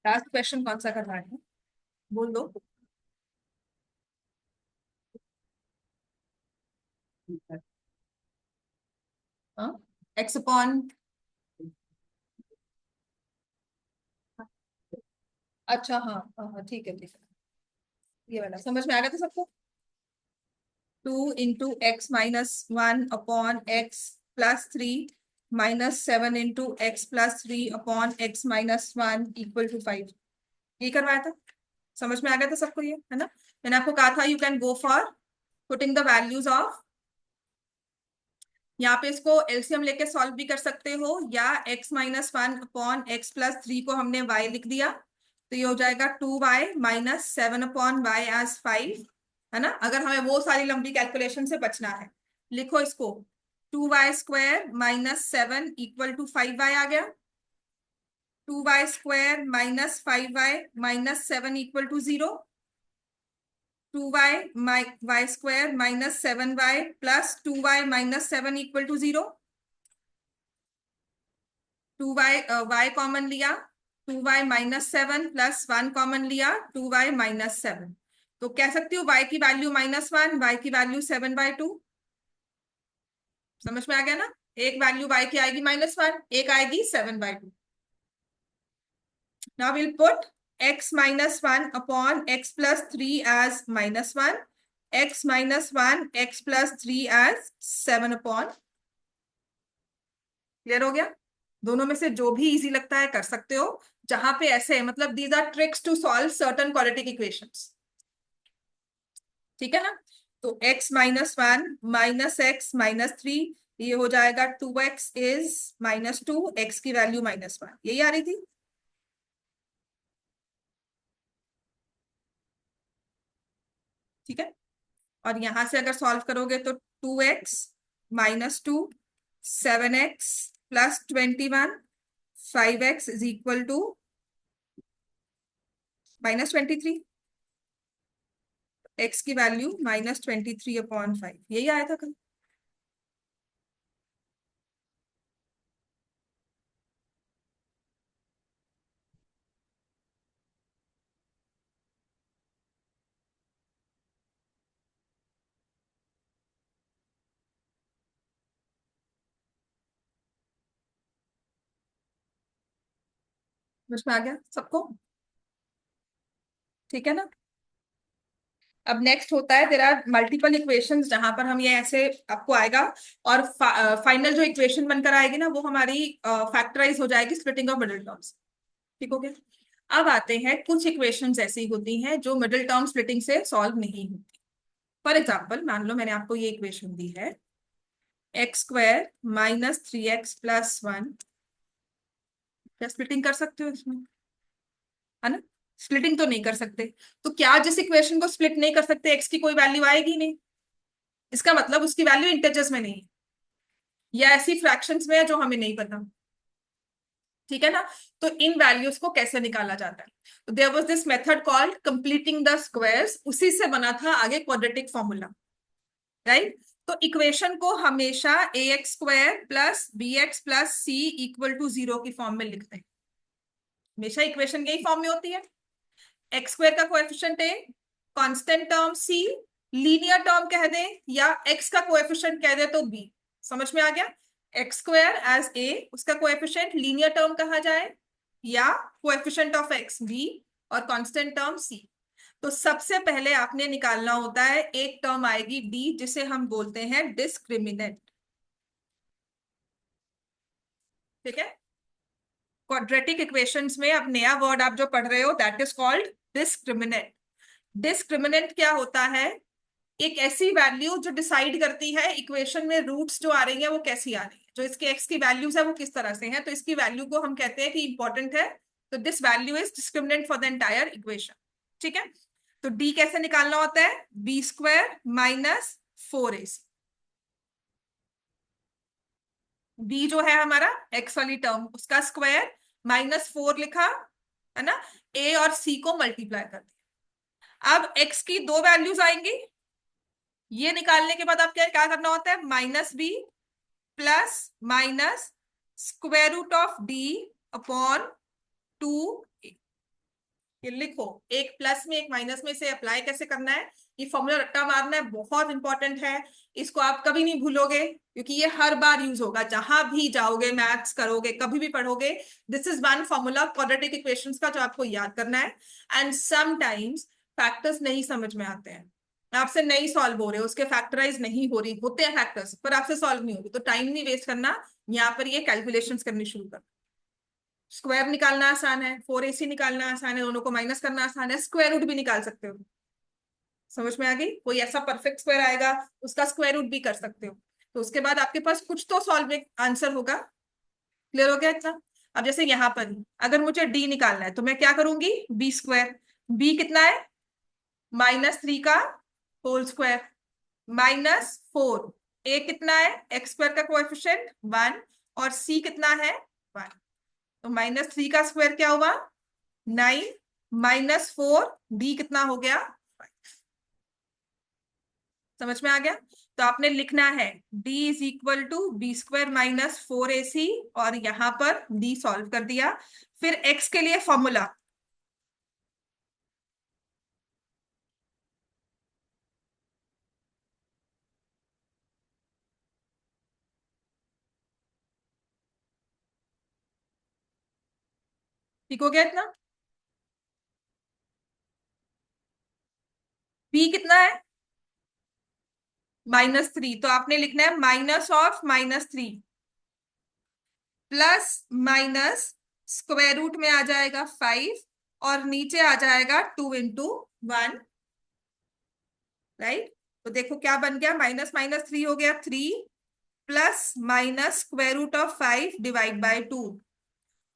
Last question कौन सा करना है, बोल दो। हाँ, एक्स अपॉन। अच्छा हाँ हाँ हाँ, ठीक है ठीक है। ये वाला समझ में आ गया था सबको। 2 into x - 1 upon x+3 -7 into x+3 upon x - 1 = 5। ये करवाया था, समझ में आ गया था सबको ये, है ना। मैंने आपको कहा था you can go for putting the values of, यहाँ पे इसको एलसीएम लेके सॉल्व भी कर सकते हो, या x - 1 अपॉन x+3 को हमने y लिख दिया तो ये हो जाएगा 2y - 7 upon y एज 5, है ना। अगर हमें वो सारी लंबी कैलकुलेशन से बचना है, लिखो इसको। 2y² - 7 = 5y आ गया। 2y² - 5y - 7 = 0। 2y² - 7y + 2y - 7 = 0। 2y common लिया, 2y - 7 + 1 कॉमन लिया, 2y - 7। तो कह सकती हूँ y की वैल्यू -1, y की वैल्यू 7/2। समझ में आ गया ना। एक वैल्यू y की आएगी -1, एक आएगी 7/2। Now will put x - 1 upon x+3 as -1, x - 1 x+3 as 7 upon। Clear हो गया। दोनों में से जो भी इजी लगता है कर सकते हो, जहां पे ऐसे मतलब these are tricks to solve certain quadratic equations. ठीक है ना। तो x - 1 -x - 3, ये हो जाएगा 2x इज -2, x की वैल्यू -1, यही आ रही थी। ठीक है। और यहां से अगर सॉल्व करोगे तो 2x -2, 7x +21, 5x = -23। x की वैल्यू -23/5, यही आया था कल। समझ में आ गया सबको। ठीक है ना। अब नेक्स्ट होता है तेरा मल्टीपल इक्वेशंस, जहां पर हम ये ऐसे आपको आएगा, और फाइनल जो इक्वेशन बनकर आएगी ना वो हमारी फैक्टराइज हो जाएगी स्प्लिटिंग ऑफ मिडिल टर्म्स। ठीक हो गया। अब आते हैं कुछ इक्वेशंस ऐसी होती हैं जो मिडिल टर्म स्प्लिटिंग से सॉल्व नहीं होती। फॉर एग्जाम्पल मान लो मैंने आपको ये इक्वेशन दी है, x² - 3x + 1। क्या स्प्लिटिंग कर सकते हो इसमें, है ना। स्प्लिटिंग तो नहीं कर सकते। तो क्या जिस इक्वेशन को स्प्लिट नहीं कर सकते एक्स की कोई वैल्यू आएगी नहीं, इसका मतलब उसकी वैल्यू इंटेजर्स में नहीं है, या ऐसी फ्रैक्शंस में है जो हमें नहीं पता। ठीक है ना। तो इन वैल्यूज को कैसे निकाला जाता है, तो there was this method called completing the squares, उसी से बना था आगे क्वाड्रेटिक फॉर्मूला, राइट। तो इक्वेशन को हमेशा ax² + bx + c = 0 की फॉर्म में लिखते हैं। हमेशा इक्वेशन यही फॉर्म में होती है। x² का coefficient a, constant term c, linear term कह दे, या x का कोएफिशिएंट कह दे तो b। समझ में आ गया। x² एज a, उसका कोएफिशिएंट लीनियर टर्म कहा जाए, या कोएफिशिएंट ऑफ x b, और कांस्टेंट टर्म c। तो सबसे पहले आपने निकालना होता है, एक टर्म आएगी d जिसे हम बोलते हैं डिस्क्रिमिनेंट। ठीक है। क्वाड्रेटिक इक्वेशंस में अब नया वर्ड आप जो पढ़ रहे हो that is called discriminant. Discriminant क्या होता है, एक ऐसी वैल्यू जो डिसाइड करती है इक्वेशन में रूट्स जो आ रही है वो कैसी आ रही है, जो इसके एक्स की वैल्यूज है वो किस तरह से है, तो इसकी वैल्यू को हम कहते हैं कि इंपॉर्टेंट है। तो this value is discriminant for the entire equation. ठीक है। तो डी कैसे निकालना होता है, b² - 4ac। बी जो है हमारा एक्स वाली टर्म, उसका स्क्वायर -4 लिखा, है ना। ए और सी को मल्टीप्लाई कर दिया। अब एक्स की दो वैल्यूज आएंगी, ये निकालने के बाद आप क्या क्या करना होता है, -b + - square root of d upon 2a। ये लिखो, एक प्लस में एक माइनस में से अप्लाई कैसे करना है, ये फॉर्मूला रट्टा मारना है, बहुत इंपॉर्टेंट है। इसको आप कभी नहीं भूलोगे क्योंकि ये हर बार यूज होगा, जहां भी जाओगे मैथ्स करोगे कभी भी पढ़ोगे। This is one formula quadratic equations का जो आपको याद करना है। एंड समटाइम्स फैक्टर्स नहीं समझ में आते हैं, आपसे नहीं सॉल्व हो रहे, उसके फैक्टराइज नहीं हो रही, होते हैं फैक्टर्स पर आपसे सॉल्व नहीं हो रही, तो टाइम नहीं वेस्ट करना, यहाँ पर ये कैलकुलेशंस करनी शुरू कर। स्क्वायर निकालना आसान है, 4ac निकालना आसान है, दोनों को माइनस करना आसान है, स्क्वायर रूट भी निकाल सकते हो। समझ में आ गई, कोई ऐसा परफेक्ट स्क्वायर आएगा उसका स्क्वायर रूट भी कर सकते हो, तो उसके बाद आपके पास कुछ तो सॉल्व आंसर होगा। क्लियर हो गया इतना। अब जैसे यहाँ पर अगर मुझे डी निकालना है तो मैं क्या करूंगी, बी स्क्वायर, बी कितना है -3 का होल स्क्वायर -4, ए कितना है एक्स स्क्वायर का कोएफिशिएंट 1, और सी कितना है 1, तो -3 का स्क्वायर क्या हुआ 9, -4, डी कितना हो गया 5। समझ में आ गया। तो आपने लिखना है d is equal to b square -4ac, और यहां पर d सॉल्व कर दिया। फिर x के लिए फॉर्मूला, ठीक हो गया इतना। b कितना है -3, तो आपने लिखना है minus of -3 plus minus square root में आ जाएगा 5, और नीचे आ जाएगा 2 × 1, राइट। तो देखो क्या बन गया, -3 हो गया 3, plus minus square root of 5 divide by 2।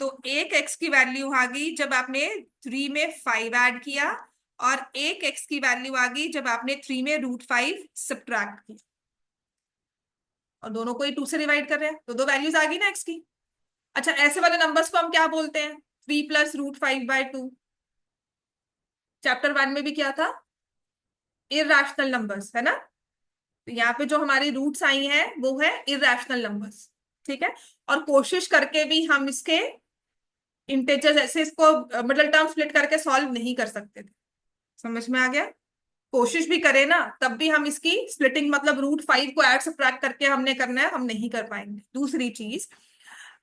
तो एक x की वैल्यू आ गई जब आपने 3 में 5 ऐड किया, और एक x की वैल्यू आ गई जब आपने 3 में √5 सब्ट्रैक्ट किया, और दोनों को ही 2 से डिवाइड कर रहे हैं, तो दो वैल्यूज आ गई ना x की। अच्छा, ऐसे वाले नंबर्स को हम क्या बोलते हैं, 3 + √5/2। चैप्टर 1 में भी क्या था, इरैशनल नंबर्स, है ना। तो यहाँ पे जो हमारी रूट्स आई हैं वो है इरैशनल नंबर्स, ठीक है। और कोशिश करके भी हम इसके इंटेजर्स ऐसे इसको मिडिल टर्म स्प्लिट करके सॉल्व नहीं कर सकते थे। समझ में आ गया। कोशिश भी करें ना तब भी हम इसकी स्प्लिटिंग मतलब √5 को ऐड सब्ट्रैक्ट करके हमने करना है, हम नहीं कर पाएंगे। दूसरी चीज,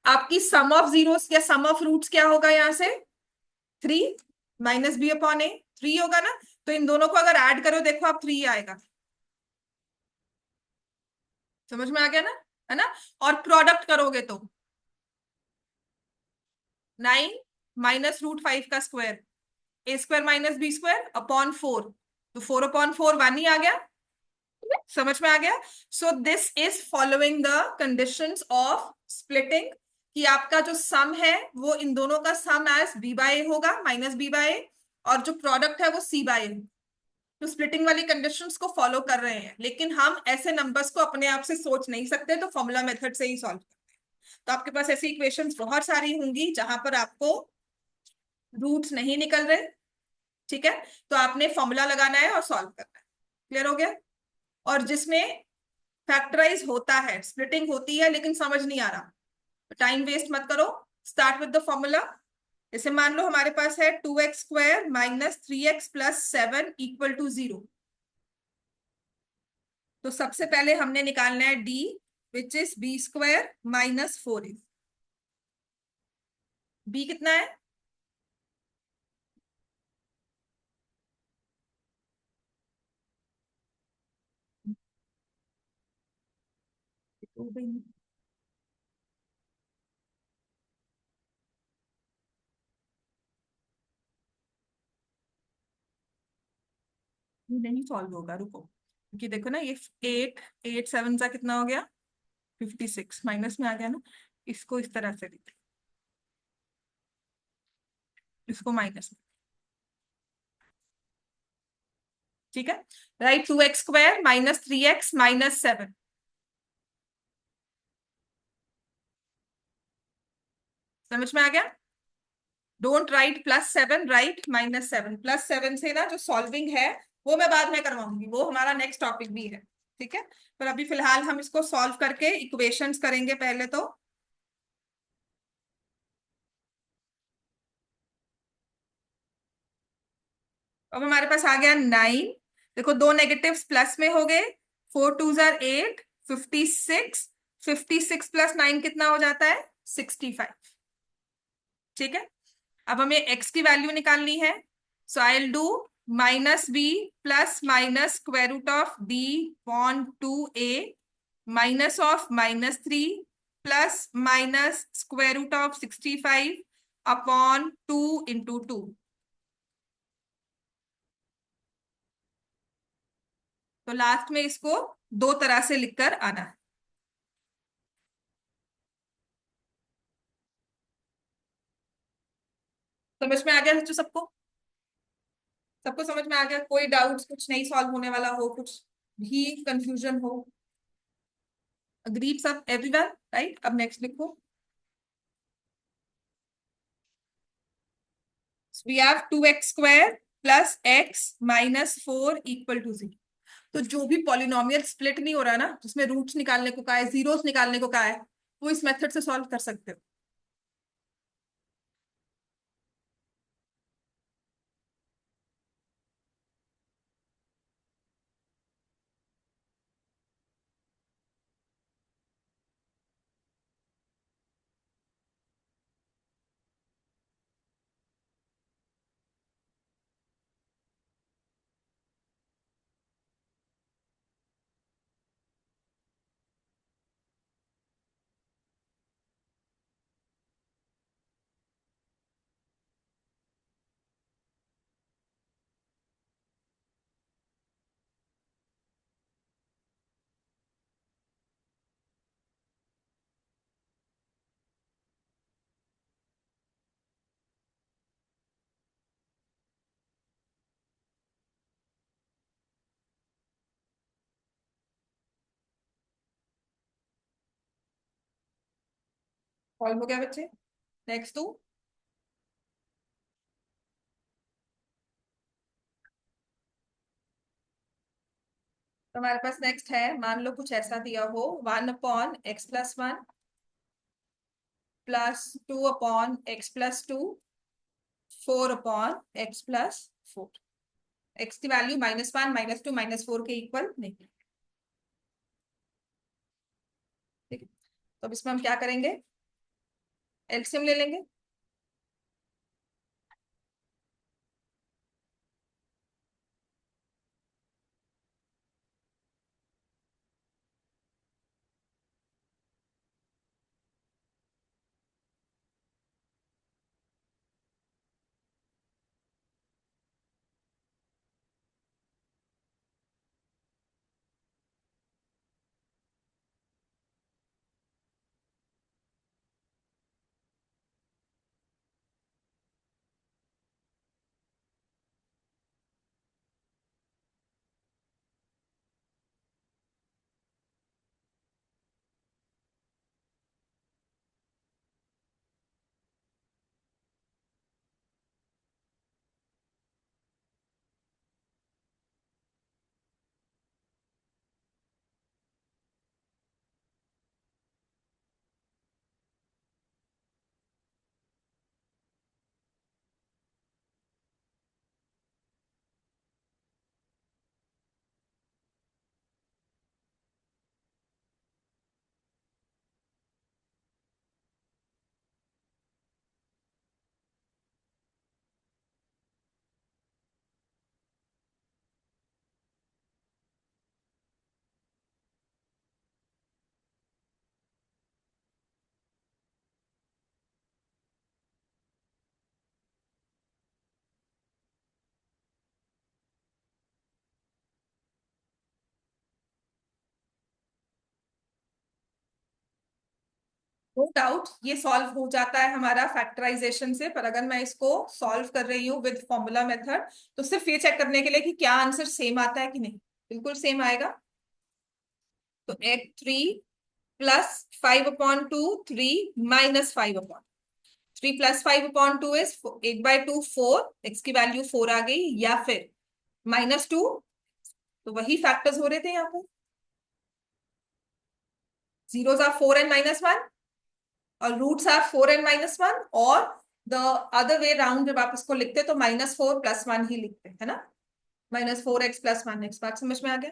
आपकी सम ऑफ जीरोस या सम ऑफ रूट्स क्या होगा, यहाँ से 3 -b/a 3 होगा ना। तो इन दोनों को अगर ऐड करो देखो आप 3 आएगा। समझ में आ गया ना, है ना। और प्रोडक्ट करोगे तो 9 -√5 का स्क्वायर, a² - b² / 4, तो 4/4 1 ही आ गया। समझ में आ गया। सो this is following the conditions of splitting, कि आपका जो सम है वो इन दोनों का सम एज b/a होगा -b/a, और जो प्रोडक्ट है वो c/a। तो स्प्लिटिंग वाली कंडीशंस को फॉलो कर रहे हैं, लेकिन हम ऐसे नंबर्स को अपने आप से सोच नहीं सकते, तो फॉर्मूला मेथड से ही सॉल्व करते हैं। तो आपके पास ऐसी इक्वेशंस बहुत सारी होंगी जहां पर आपको रूट्स नहीं निकल रहे, ठीक है, तो आपने फॉर्मूला लगाना है और सॉल्व करना है। क्लियर हो गया। और जिसमें फैक्टराइज होता है, स्प्लिटिंग होती है लेकिन समझ नहीं आ रहा, टाइम वेस्ट मत करो, स्टार्ट विद द फॉर्मूला। जैसे मान लो हमारे पास है 2x² - 3x + 7 = 0, तो सबसे पहले हमने निकालना है d, which is b² - 4a। b कितना है ये नहीं सॉल्व होगा, रुको, क्योंकि देखो ना ये 8 7 कितना हो गया 56, माइनस में आ गया ना। इसको इस तरह से लिख, इसको माइनस में, ठीक है। राइट, 2x² - 3x - 7, समझ में आ गया। Don't write +7, right -7। +7 से ना जो सॉल्विंग है वो मैं बाद में करवाऊंगी, वो हमारा नेक्स्ट टॉपिक भी है, ठीक है। पर अभी फिलहाल हम इसको सॉल्व करके इक्वेशंस करेंगे पहले तो। अब हमारे पास आ गया 9। देखो दो नेगेटिव्स प्लस में हो गए, 4 2 8, 56। 56 प्लस 9 कितना हो जाता है? 65। ठीक है, अब हमें x की वैल्यू निकालनी है। So I will do -b plus minus square root of b upon 2a minus of -3 plus minus square root of 65 upon 2 × 2। तो लास्ट में इसको दो तरह से लिखकर आना है। समझ में आ गया बच्चों सबको? सबको समझ में आ गया? कोई डाउट्स, कुछ नहीं सॉल्व होने वाला हो, कुछ भी कंफ्यूजन हो? अग्रीड सब, एवरीवन? राइट, अब नेक्स्ट लिखो। We have 2x² plus x -4 = 0। तो जो भी पॉलिनोमियल स्प्लिट नहीं हो रहा ना, जिसमें रूट्स निकालने को कहा है, जीरोस निकालने को कहा है, वो इस मेथड से सॉल्व कर सकते हो। सॉल्व हो गया बच्चे? Next two. तो हमारे पास नेक्स्ट है, मान लो कुछ ऐसा दिया हो, 1/x+1 plus 2/x+2, 4/x+4। x की वैल्यू -1 -2 -4 के इक्वल नहीं। ठीक है, तो अब इसमें हम क्या करेंगे? एलसीएम ले लेंगे। नो डाउट ये सॉल्व हो जाता है हमारा फैक्टराइजेशन से, पर अगर मैं इसको सॉल्व कर रही हूँ विद फॉर्मूला मेथड, तो सिर्फ ये चेक करने के लिए कि क्या आंसर सेम आता है कि नहीं। बिल्कुल सेम आएगा। तो x3 +5/2, 3 -5/2। 3 +5/2 इज 8/2, 4। x की वैल्यू 4 आ गई, या फिर -2। तो वही फैक्टर्स हो रहे थे यहाँ पर, जीरोस आर 4 and -1 और रूट्स आर 4 and -1, और द अदर वे राउंड जब आप इसको लिखते तो -4 + 1 ही लिखते है ना, -4x + 1x। बात समझ में आ गया?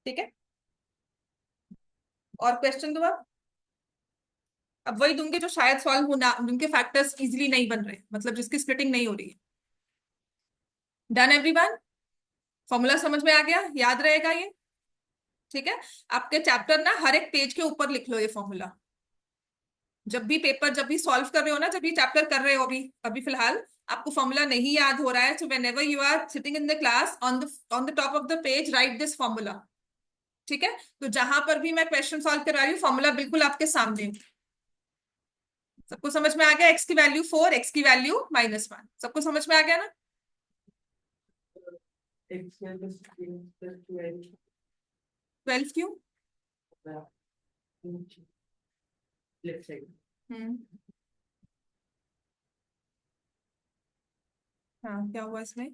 ठीक है, और क्वेश्चन दो आप। अब वही दूंगे जो शायद सॉल्व होना, जिनके फैक्टर्स इजीली नहीं बन रहे, मतलब जिसकी स्प्लिटिंग नहीं हो रही है। Done everyone? फॉर्मूला समझ में आ गया, याद रहेगा ये? ठीक है, आपके चैप्टर ना हर एक पेज के ऊपर लिख लो ये फॉर्मूला। जब भी सॉल्व कर रहे हो ना, जब भी चैप्टर कर रहे हो, अभी अभी फिलहाल आपको फॉर्मूला नहीं याद हो रहा है, so whenever you are sitting in the class, on the top of the page write this formula. ठीक है, तो जहां पर भी मैं क्वेश्चन सॉल्व करा रही हूँ, फॉर्मूला बिल्कुल आपके सामने है। सबको समझ में आ गया? एक्स की वैल्यू 4, एक्स की वैल्यू -1, सबको समझ में आ गया ना? 12 क्यों? हम्म, हाँ, क्या हुआ इसमें?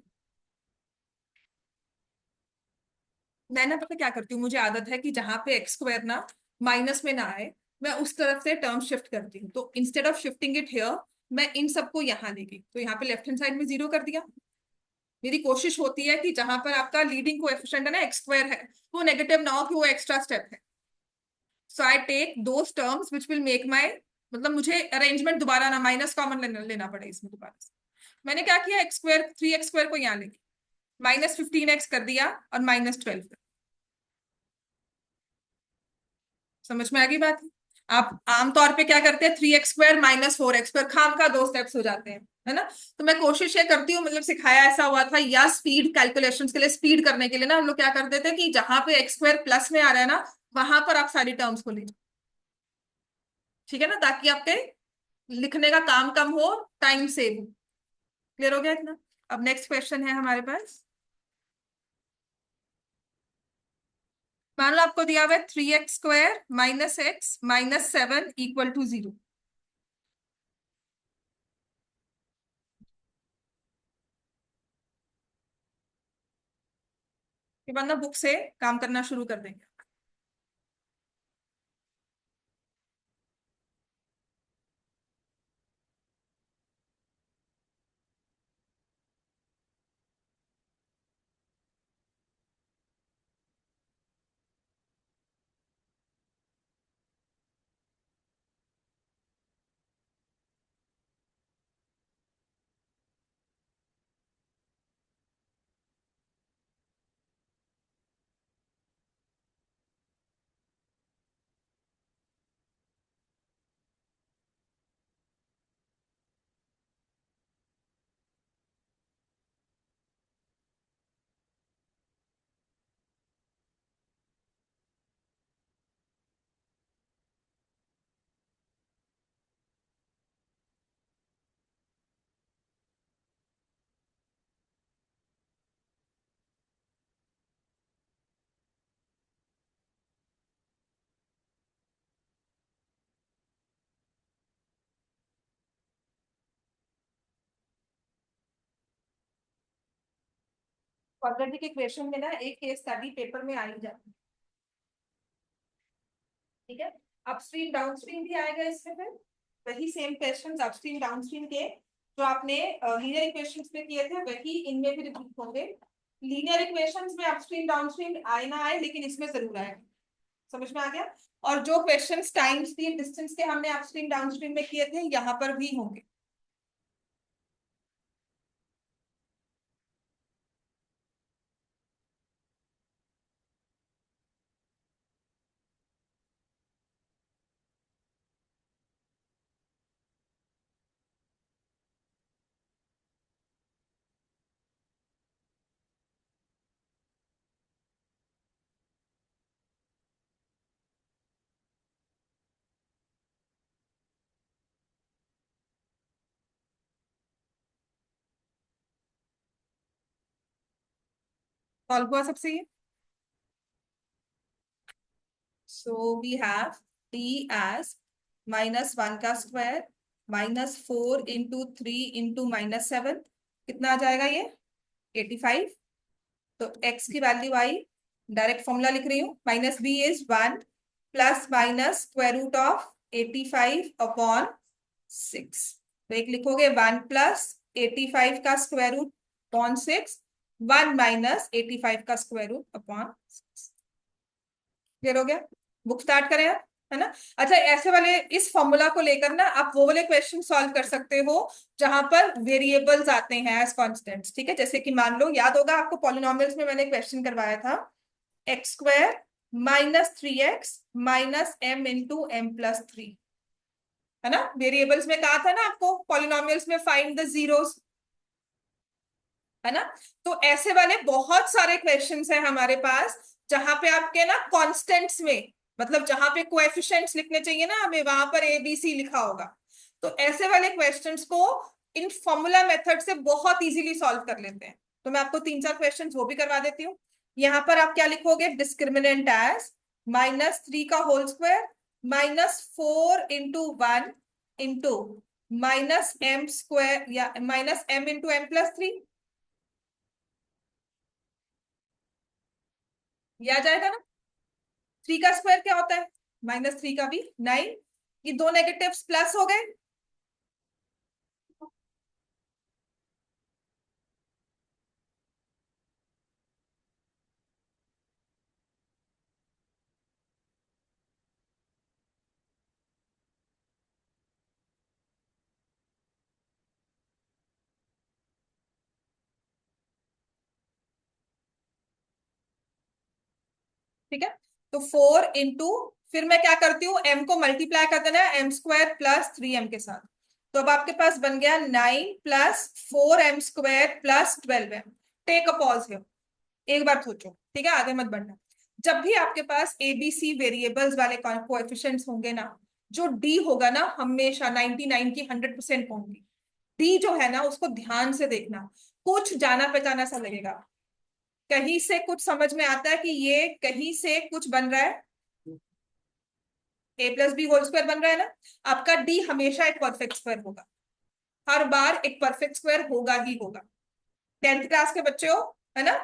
मैं ना पता क्या करती हूँ, मुझे आदत है कि जहां पे x² ना माइनस में ना आए, मैं उस तरफ से टर्म शिफ्ट करती हूँ। तो instead of shifting it here, मैं इन सबको यहाँ ले गई, तो यहाँ पे लेफ्ट हैंड साइड में 0 कर दिया। मेरी कोशिश होती है कि जहां पर आपका लीडिंग कोएफिशिएंट है ना, x² है, वो नेगेटिव ना हो, कि वो एक्स्ट्रा स्टेप है। So I take those terms which will make my, मतलब मुझे अरेंजमेंट दोबारा ना माइनस कॉमन लेना पड़े इसमें दोबारा से। मैंने क्या किया, x² 3x² को यहाँ लेके -15x कर दिया और -12। समझ में आ गई बात? आप आमतौर पे क्या करते हैं, 3x² -4x², खाम का 2 स्टेप्स हो जाते हैं, है ना। तो मैं कोशिश ये करती हूँ, मतलब सिखाया ऐसा हुआ था, या स्पीड कैलकुलेशंस के लिए, स्पीड करने के लिए ना हम लोग क्या करते थे कि जहां पे x² प्लस में आ रहा है ना, वहां पर आप सारी टर्म्स को ले। ठीक है ना, ताकि आपके लिखने का काम कम हो, टाइम सेव हो। क्लियर हो गया इतना? अब नेक्स्ट क्वेश्चन है हमारे पास। मान लो आपको दिया हुआ है 3x² -x -7 = 0। के बाद ना बुक से काम करना शुरू कर देंगे। क्वाड्रेटिक इक्वेशन में ना एक केस स्टडी पेपर में आ ही जाती है। ठीक है, अपस्ट्रीम डाउनस्ट्रीम भी आएगा इसमें, फिर वही सेम क्वेश्चंस अपस्ट्रीम डाउनस्ट्रीम के जो आपने लीनियर इक्वेशंस में किए थे, वही इनमें भी रिपीट होंगे। लीनियर इक्वेशंस में अपस्ट्रीम डाउनस्ट्रीम आए ना आए, लेकिन इसमें जरूर आए। समझ में आ गया? और जो क्वेश्चंस टाइम स्पीड डिस्टेंस के हमने अपस्ट्रीम डाउनस्ट्रीम में किए थे, यहाँ पर भी होंगे। सॉल्व हुआ सबसे ये? So we have d as -1 का स्क्वायर -4 × 3 × -7, कितना आ जाएगा ये? 85। तो x की वैल्यू आई डायरेक्ट फॉर्मूला लिख रही हूँ, minus b is 1 plus minus square root of 85 upon 6। तो एक लिखोगे 1 प्लस 85 का स्क्वायर रूट अपॉन 6, 1 माइनस 85 का स्क्वायर रूट अपॉन 6। क्लियर हो गया? बुक स्टार्ट करें आप, है ना? अच्छा, ऐसे वाले इस फॉर्मूला को लेकर ना आप वो वाले क्वेश्चन सॉल्व कर सकते हो जहां पर वेरिएबल्स आते हैं एज कॉन्स्टेंट्स। ठीक है, जैसे कि मान लो, याद होगा आपको पॉलिनोमियल्स में मैंने क्वेश्चन करवाया था, x square minus 3x minus m into M plus 3, है ना? वेरिएबल्स में कहा था ना आपको पॉलिनोमियल्स में फाइंड द जीरोस, है ना? तो ऐसे वाले बहुत सारे क्वेश्चंस हैं हमारे पास जहां पे आपके ना कांस्टेंट्स में, मतलब जहां पे कोएफिशिएंट्स लिखने चाहिए ना हमें, वहां पर ए बी सी लिखा होगा। तो ऐसे वाले क्वेश्चंस को इन फॉर्मूला मेथड से बहुत इजीली सॉल्व कर लेते हैं। तो मैं आपको 3-4 क्वेश्चंस वो भी करवा देती हूँ। यहाँ पर आप क्या लिखोगे? डिस्क्रिमिनेंट एज -3 का whole square -4 into 1 into minus M square या minus M into M plus 3। ये आ जाएगा ना? 3 का स्क्वायर क्या होता है? -3 का भी 9। ये दो नेगेटिव्स प्लस हो गए, ठीक है? तो 4 इंटू, फिर मैं क्या करती हूँ, एम को मल्टीप्लाई कर देना है एम स्क्वायर प्लस 3m के साथ। तो अब आपके पास बन गया 9 plus 4m square plus 12m। Take a pause है, एक बार सोचो, ठीक है? आगे मत बढ़ना। जब भी आपके पास एबीसी वेरिएबल्स वाले कोएफिशिएंट्स होंगे ना, जो डी होगा ना हमेशा 99 की 100% होंगी। डी जो है ना उसको ध्यान से देखना, कुछ जाना पहचाना सा लगेगा, कहीं से कुछ समझ में आता है कि ये कहीं से कुछ बन रहा है, ए प्लस बी होल स्क्वायर बन रहा है ना। आपका डी हमेशा एक परफेक्ट स्क्वायर होगा, हर बार एक परफेक्ट स्क्वायर होगा ही होगा। 10th क्लास के बच्चे हो, है ना?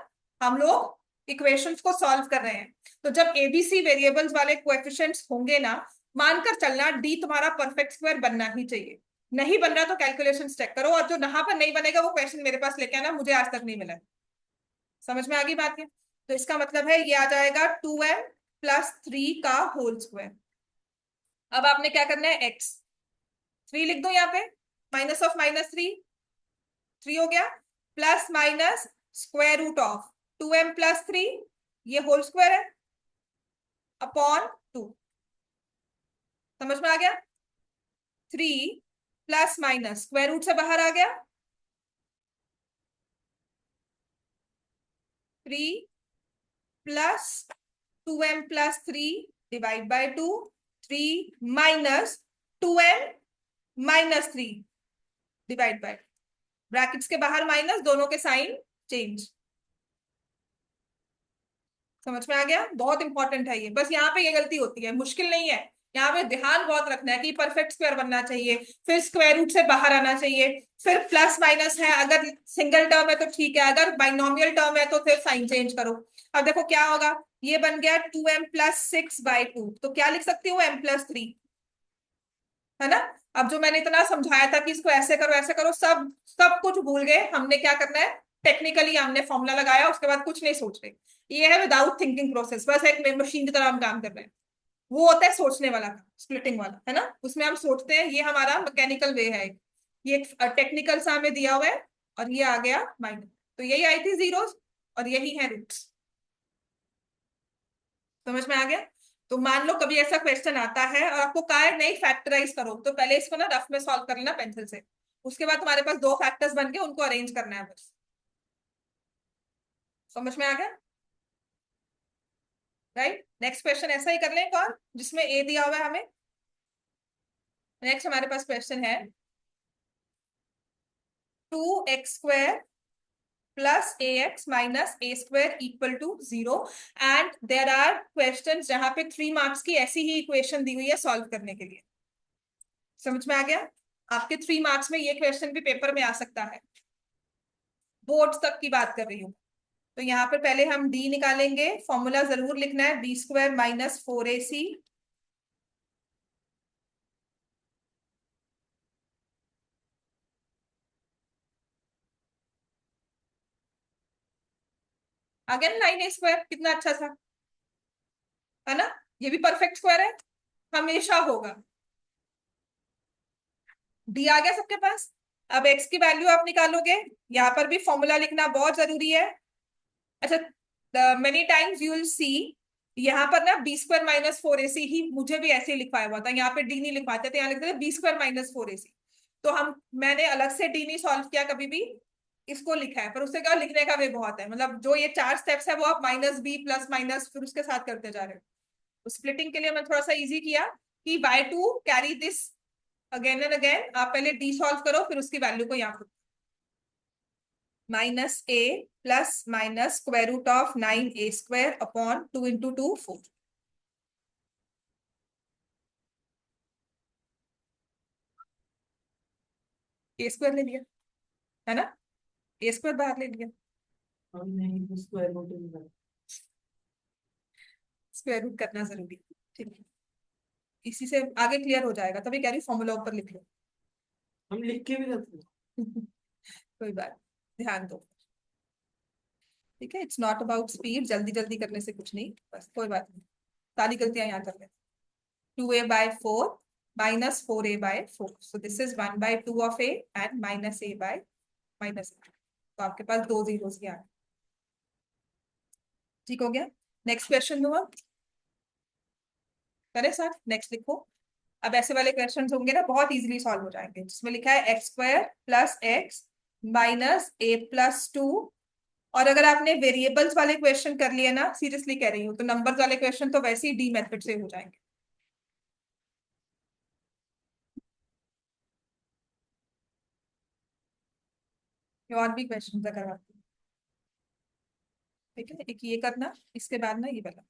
हम लोग इक्वेशंस को सॉल्व कर रहे हैं, तो जब एबीसी वेरिएबल्स वाले कोएफिशिएंट्स होंगे ना, मानकर चलना डी तुम्हारा परफेक्ट स्क्वायर बनना ही चाहिए। नहीं बन रहा तो कैलकुलेशन चेक करो, और जो यहाँ पर नहीं बनेगा वो क्वेश्चन मेरे पास लेके आना, मुझे आज तक नहीं मिला। समझ में आ गई बात? तो इसका मतलब है ये आ जाएगा 2m प्लस 3 का होल स्क्वायर। अब आपने क्या करना है, एक्स 3 लिख दो यहाँ पे, माइनस ऑफ -3, 3 हो गया, plus minus square root of 2m plus 3, ये होल स्क्वायर है, अपॉन 2। समझ में आ गया? 3 प्लस माइनस स्क्वायर रूट से बाहर आ गया, 3 plus 2m plus 3 divide by 2, 3 minus 2m minus 3 divide by, brackets के बाहर माइनस, दोनों के साइन चेंज। समझ में आ गया? बहुत इंपॉर्टेंट है ये, बस यहाँ पे ये गलती होती है, मुश्किल नहीं है। यहाँ पे ध्यान बहुत रखना है कि परफेक्ट स्क्वायर बनना चाहिए, फिर स्क्वायर रूट से बाहर आना चाहिए, फिर प्लस माइनस है, अगर सिंगल टर्म है तो ठीक है, अगर बाइनोमियल टर्म है तो फिर साइन चेंज करो। अब देखो क्या होगा, ये बन गया 2m प्लस 6/2, तो क्या लिख सकती हूँ, m+3, है ना? अब जो मैंने इतना समझाया था कि इसको ऐसे करो ऐसे करो, सब सब कुछ भूल गए। हमने क्या करना है, टेक्निकली हमने फॉर्मूला लगाया, उसके बाद कुछ नहीं सोच रहे। ये है विदाउट थिंकिंग प्रोसेस, बस एक मशीन की तरह हम काम कर रहे हैं। वो होता है सोचने वाला काम, स्प्लिटिंग वाला, है ना? उसमें हम सोचते हैं, ये हमारा मैकेनिकल वे है। ये टेक्निकल सा हमें दिया हुआ है, और ये आ गया माइनस, तो यही आई थी जीरोस, और यही है रूट्स। समझ में आ गया? तो मान लो कभी ऐसा क्वेश्चन आता है और आपको कहा है नहीं फैक्टराइज करो, तो पहले इसको ना रफ में सॉल्व कर लेना पेंसिल से, उसके बाद तुम्हारे पास दो फैक्टर्स बन गए, उनको अरेंज करना है बस। समझ में आ गया? राइट, नेक्स्ट क्वेश्चन ऐसा ही कर लें एक और, जिसमें ए दिया हुआ है हमें। नेक्स्ट हमारे पास क्वेश्चन है 2x² plus ax minus a² equal to 0, and there are question जहां पे 3 मार्क्स की ऐसी ही इक्वेशन दी हुई है सॉल्व करने के लिए। समझ में आ गया? आपके 3 मार्क्स में ये क्वेश्चन भी पेपर में आ सकता है, बोर्ड तक की बात कर रही हूँ। तो यहाँ पर पहले हम डी निकालेंगे, फॉर्मूला जरूर लिखना है, बी स्क्वायर माइनस 4ac। आ गया ना 9a स्क्वायर, कितना अच्छा था, है ना। ये भी परफेक्ट स्क्वायर है, हमेशा होगा। डी आ गया सबके पास। अब एक्स की वैल्यू आप निकालोगे, यहाँ पर भी फॉर्मूला लिखना बहुत जरूरी है। अच्छा, many times you will see, यहाँ पर ना बी स्क्वायर माइनस 4ac ही, मुझे भी ऐसे ही लिखवाया हुआ था, यहाँ पे डी नहीं लिखवाते थे, यहाँ लिखते थे बी स्क्वायर माइनस 4ac। तो मैंने अलग से डी नहीं सॉल्व किया कभी भी, इसको लिखा है, पर उससे क्या लिखने का वे बहुत है, मतलब जो ये 4 स्टेप्स है वो आप माइनस बी प्लस माइनस फिर उसके साथ करते जा रहे हो। तो स्प्लिटिंग के लिए मैं थोड़ा सा इजी किया कि y2 carry this again and again, आप पहले डी सॉल्व करो फिर उसकी वैल्यू को यहाँ, minus a plus minus square root of 9a square upon 2 into 2 4। A square ले लिया, है ना, ए स्क्वायर बाहर ले लिया, हम नहीं स्क्वायर रूट निकाल। स्क्वायर रूट करना जरूरी है, ठीक है, इसी से आगे क्लियर हो जाएगा, तभी कह रही फॉर्मूला ऊपर लिख लो। हम लिख के भी रखते हैं। कोई बात, ध्यान दो, ठीक है, इट्स नॉट अबाउट स्पीड, जल्दी जल्दी करने से कुछ नहीं, बस कोई बात नहीं, सारी गलतियां यहाँ कर ले। 2a/4 minus 4a/4, so this is 1/2 of A and minus a/-a, तो आपके पास दो जीरोस ही आ गए, ठीक हो गया। नेक्स्ट क्वेश्चन दूंगा, करें सर, नेक्स्ट लिखो। अब ऐसे वाले क्वेश्चन होंगे ना, बहुत इजीली सॉल्व हो जाएंगे, जिसमें लिखा है x square plus x minus a plus 2। और अगर आपने वेरिएबल्स वाले क्वेश्चन कर लिए ना, सीरियसली कह रही हूँ, तो नंबर्स वाले क्वेश्चन तो वैसे ही डी मेथड से हो जाएंगे। ये और भी क्वेश्चन करवाती हूँ, ठीक है, एक ये करना, इसके बाद ना ये वाला।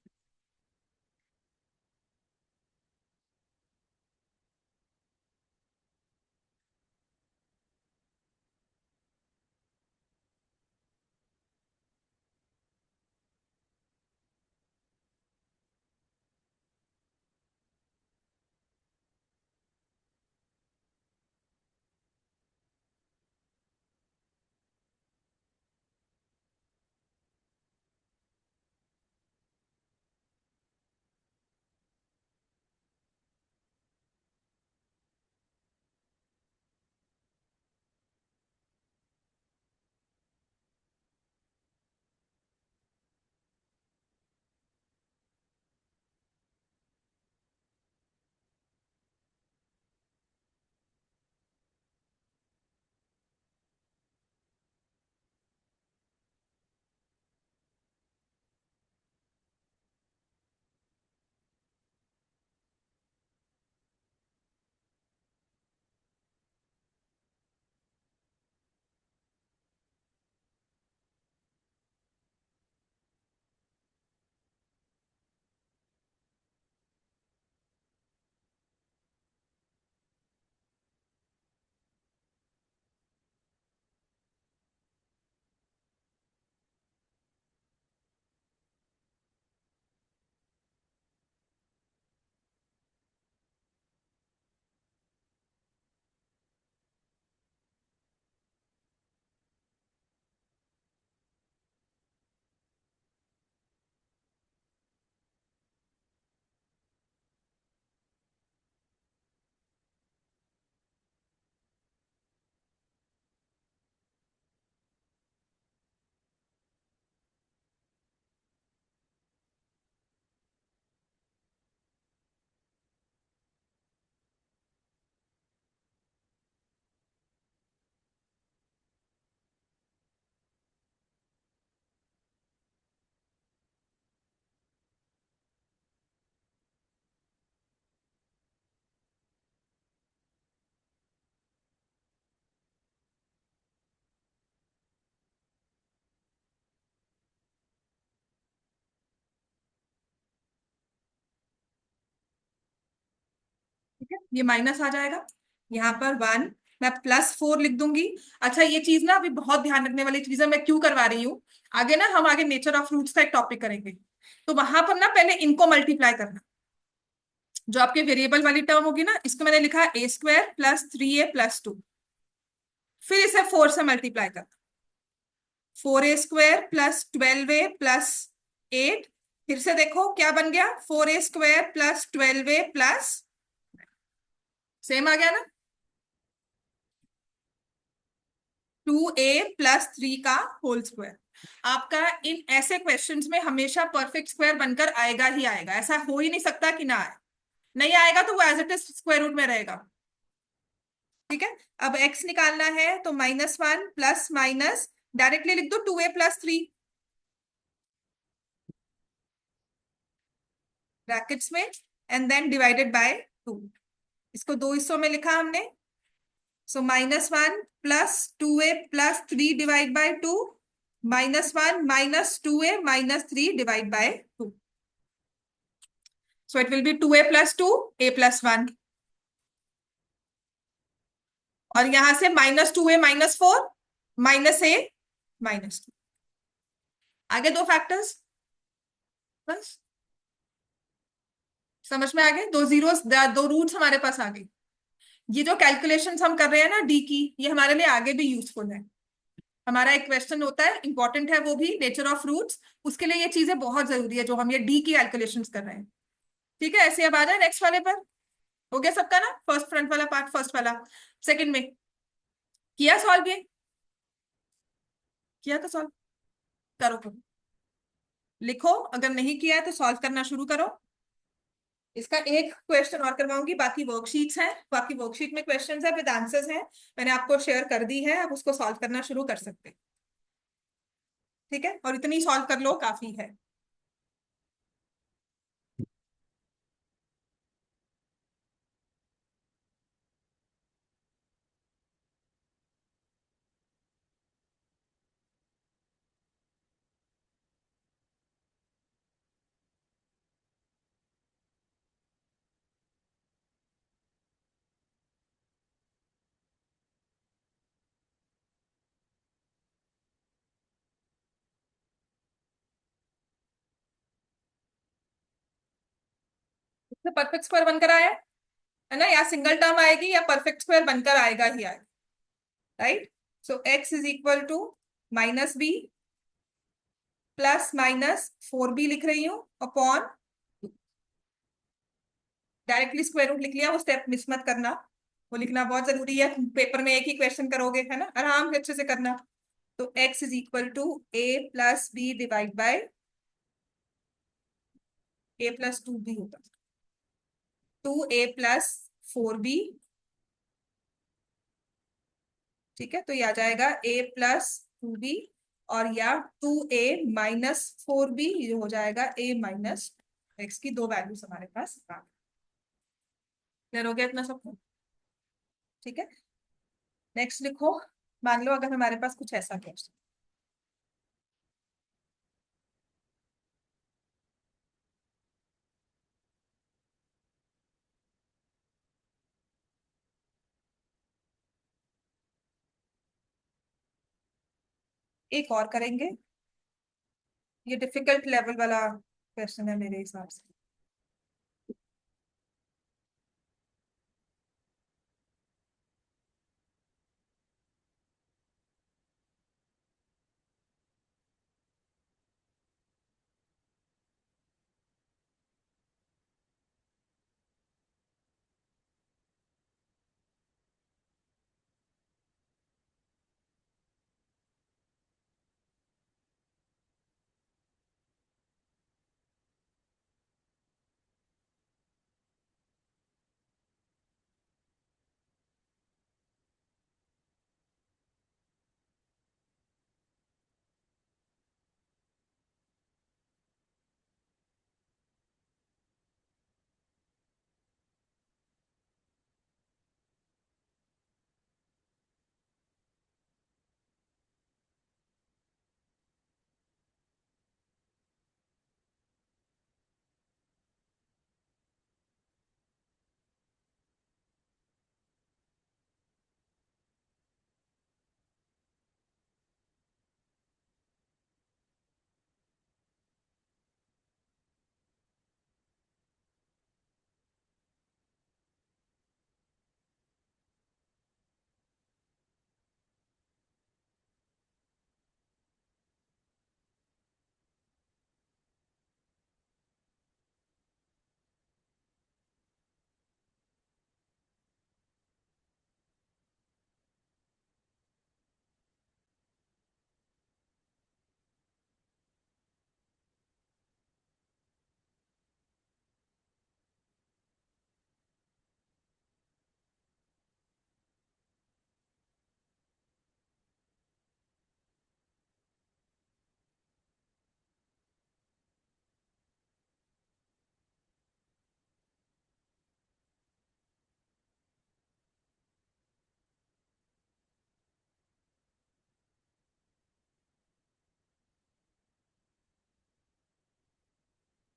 ठीक है, ये माइनस आ जाएगा, यहाँ पर 1 मैं +4 लिख दूंगी। अच्छा ये चीज ना अभी बहुत ध्यान रखने वाली चीज है, मैं क्यों करवा रही हूँ, आगे ना हम आगे नेचर ऑफ रूट्स का एक टॉपिक करेंगे, तो वहां पर ना पहले इनको मल्टीप्लाई करना। जो आपके वेरिएबल वाली टर्म होगी ना, इसको मैंने लिखा a² + 3a + 2, फिर इसे 4 से मल्टीप्लाई करना। 4a² + 12a + 8, फिर से देखो क्या बन गया, 4a² + 12a+, सेम आ गया ना, 2a + 3 का होल स्क्वायर। आपका इन ऐसे क्वेश्चंस में हमेशा परफेक्ट स्क्वायर बनकर आएगा ही आएगा, ऐसा हो ही नहीं सकता कि ना आए। नहीं आएगा तो वो as it is square root में रहेगा। ठीक है, अब x निकालना है तो -1 प्लस माइनस, डायरेक्टली लिख दो 2a + 3 ब्रैकेट्स में, एंड देन डिवाइडेड बाय 2। इसको दो हिस्सों में लिखा हमने, सो -1 + 2a + 3 divide by 2, -1 - 2a - 3 divide by 2, so it will be 2a + 2 a + 1, और यहां से -2a - 4 -a -2, आगे दो फैक्टर्स, बस समझ में आ गए, दो जीरोस, दो रूट्स हमारे पास आ गए। ये जो कैलकुलेशंस हम कर रहे हैं ना डी की, ये हमारे लिए आगे भी यूजफुल है। हमारा एक क्वेश्चन होता है इंपॉर्टेंट है, वो भी नेचर ऑफ रूट्स, उसके लिए ये चीजें बहुत जरूरी है जो हम ये डी की कैलकुलेशंस कर रहे हैं। ठीक है, ऐसे अब आ जाए नेक्स्ट वाले पर। हो गया सबका ना, फर्स्ट फ्रंट वाला पार्ट, फर्स्ट वाला। सेकंड में किया सॉल्व, ये किया तो सॉल्व, करो करो, लिखो, अगर नहीं किया है तो सॉल्व करना शुरू करो। इसका एक क्वेश्चन और करवाऊंगी, बाकी वर्कशीट्स हैं, बाकी वर्कशीट में क्वेश्चंस है विद आंसर्स हैं, मैंने आपको शेयर कर दी है, अब उसको सॉल्व करना शुरू कर सकते हैं। ठीक है, और इतनी सॉल्व कर लो काफी है। इससे परफेक्ट स्क्वायर बनकर आया है ना, या सिंगल टर्म आएगी या परफेक्ट स्क्वायर बनकर आएगा ही आएगा, right. So x is equal to -b +-4b लिख रही हूँ अपॉन, डायरेक्टली स्क्वायर रूट लिख लिया, वो स्टेप मिस मत करना, वो लिखना बहुत जरूरी है, पेपर में एक ही क्वेश्चन करोगे है ना, आराम से अच्छे से करना। तो x is equal to a + b divide by a + 2b होगा, 2a + 4b। ठीक है, तो ये आ जाएगा a + 2b, और या 2a - 4b, ये हो जाएगा a - x की दो वैल्यूज हमारे पास। क्लियर हो गया इतना सबको? ठीक है, नेक्स्ट लिखो। मान लो अगर हमारे पास कुछ ऐसा क्वेश्चन, एक और करेंगे, ये डिफिकल्ट लेवल वाला क्वेश्चन है मेरे हिसाब से।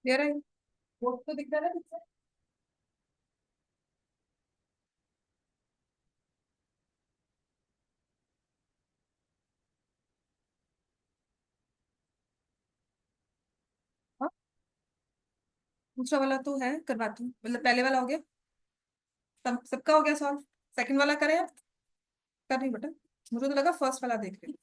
क्लियर है? बोर्ड तो दिख रहा है ना? हाँ, दूसरा वाला तो है, करवाती हूँ, मतलब पहले वाला हो गया, सबका हो गया सॉल्व। सेकंड वाला करें आप? कर नहीं बेटा, मुझे तो लगा फर्स्ट वाला देख रहे।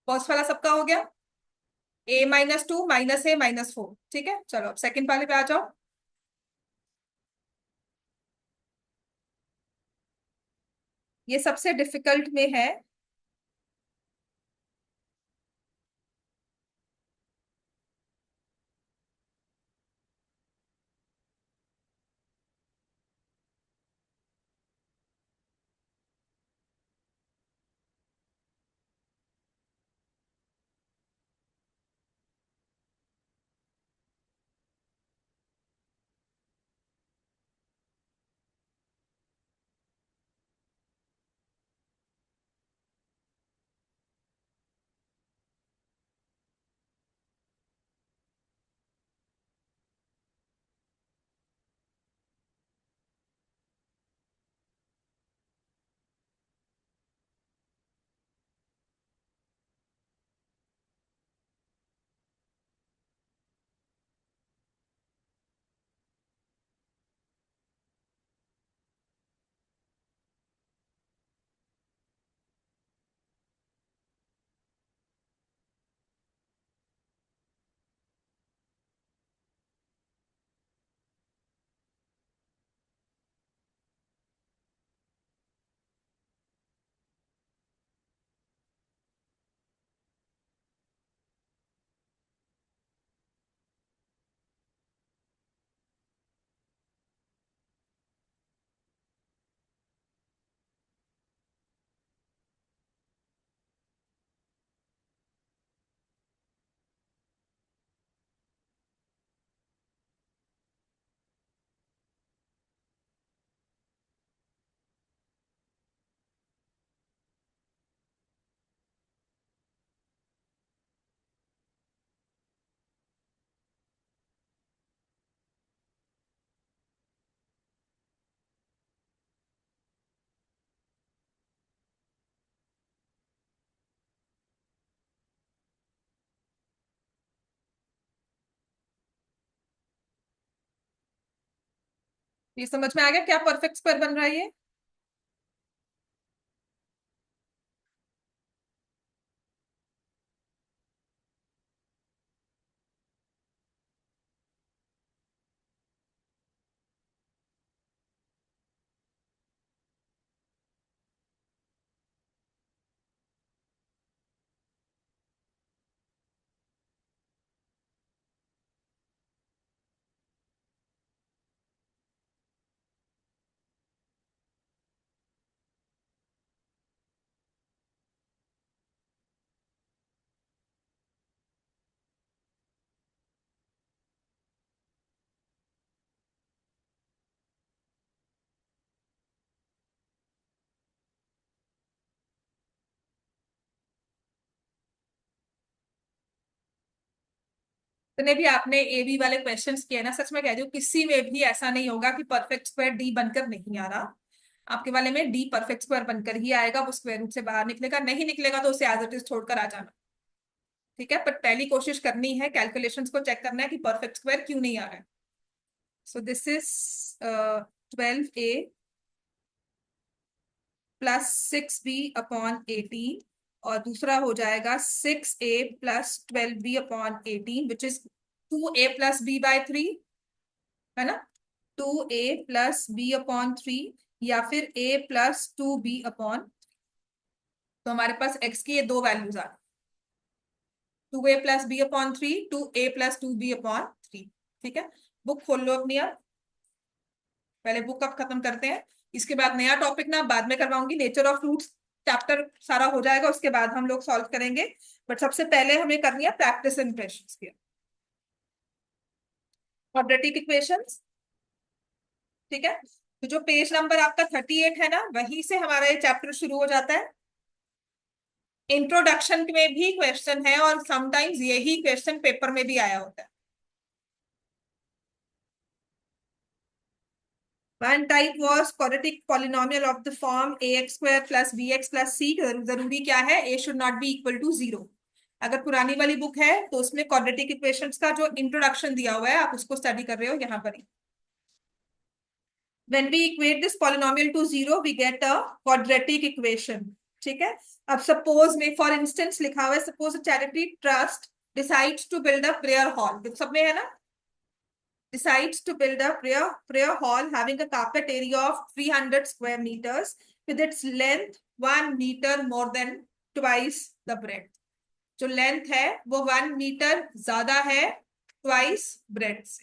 फर्स्ट वाला सबका हो गया, a-2 -a -4, ठीक है। चलो अब सेकंड वाले पे आ जाओ। ये सबसे डिफिकल्ट में है। ये समझ में आ गया क्या परफेक्ट स्क्वायर बन रहा है ये? जितने भी आपने ए बी वाले क्वेश्चंस किए ना, सच में कह रही हूँ किसी में भी ऐसा नहीं होगा कि परफेक्ट स्क्वायर डी बनकर नहीं आ रहा। आपके वाले में डी परफेक्ट स्क्वायर बनकर ही आएगा, वो स्क्वायर रूट से बाहर निकलेगा, नहीं निकलेगा तो उसे एज इट इज छोड़कर आ जाना। ठीक है, पर पहली कोशिश करनी है, कैलकुलेशंस को चेक करना है कि परफेक्ट स्क्वायर क्यों नहीं आ रहा है। सो दिस इज 12a +6b/18, और दूसरा हो जाएगा 6a +12b/18, which is 2a + b/3, है ना? 2a + b/3, या फिर a +2b/, तो हमारे पास x की ये दो वैल्यूज आ, 2a + b/3, 2a + 2b/3। ठीक है, बुक खोल लो अपनी आप। पहले बुक अब खत्म करते हैं, इसके बाद नया टॉपिक ना बाद में करवाऊंगी, नेचर ऑफ फ्रूट्स चैप्टर सारा हो जाएगा, उसके बाद हम लोग सॉल्व करेंगे। बट सबसे पहले हमें करनी है प्रैक्टिस इम्प्रेशंस की, क्वाड्रेटिक इक्वेशंस। ठीक है, तो जो पेज नंबर आपका 38 है ना, वहीं से हमारा ये चैप्टर शुरू हो जाता है। इंट्रोडक्शन में भी क्वेश्चन है और समटाइम्स यही क्वेश्चन पेपर में भी आया होता है। One type was quadratic polynomial of the form ax square plus bx plus c। जरूरी क्या है, a should not be equal to 0। अगर पुरानी वाली बुक है तो उसमें क्वाड्रेटिक इक्वेशंस का जो इंट्रोडक्शन दिया हुआ है, आप उसको स्टडी कर रहे हो यहाँ पर ही। When we equate this polynomial to 0, we get a quadratic equation। ठीक है। अब सपोज में फॉर इंस्टेंस लिखा हुआ है, suppose charity trust decides to build a prayer hall, सब में है ना, decides to build a prayer hall having a carpet area of 300 square meters with its length 1 meter more than twice the breadth। जो length है वो 1 metre ज्यादा है twice bread से।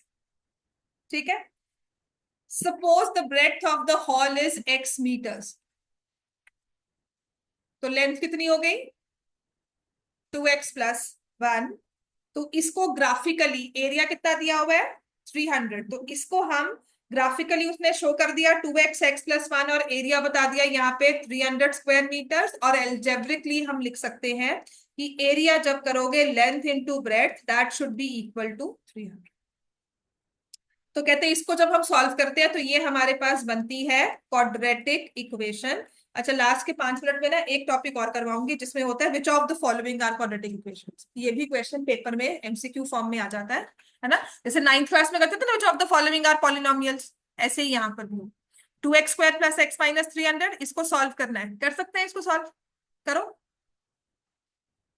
ठीक है। Suppose the breadth of the hall is x metres, तो length कितनी हो गई 2x प्लस 1। तो इसको ग्राफिकली एरिया कितना दिया हुआ है 300, तो इसको हम ग्राफिकली उसने शो कर दिया 2x x प्लस 1 और एरिया बता दिया यहाँ पे 300 स्क्वायर मीटर्स। और एल्जेब्रिकली हम लिख सकते हैं कि एरिया जब करोगे length into breadth that should be equal to 300। तो कहते हैं इसको जब हम सॉल्व करते हैं तो ये हमारे पास बनती है क्वाड्रेटिक इक्वेशन। अच्छा, लास्ट के 5 मिनट में ना एक टॉपिक और करवाऊंगी जिसमें होता है which of the following are quadratic equations. ये भी क्वेश्चन पेपर में एमसीक्यू फॉर्म में आ जाता है ना। जैसे 9th क्लास में करते थे ना which of the following are polynomials, ऐसे ही यहाँ पर भी 2x square plus x minus 300, इसको सॉल्व करना है, कर सकते हैं, इसको सॉल्व करो,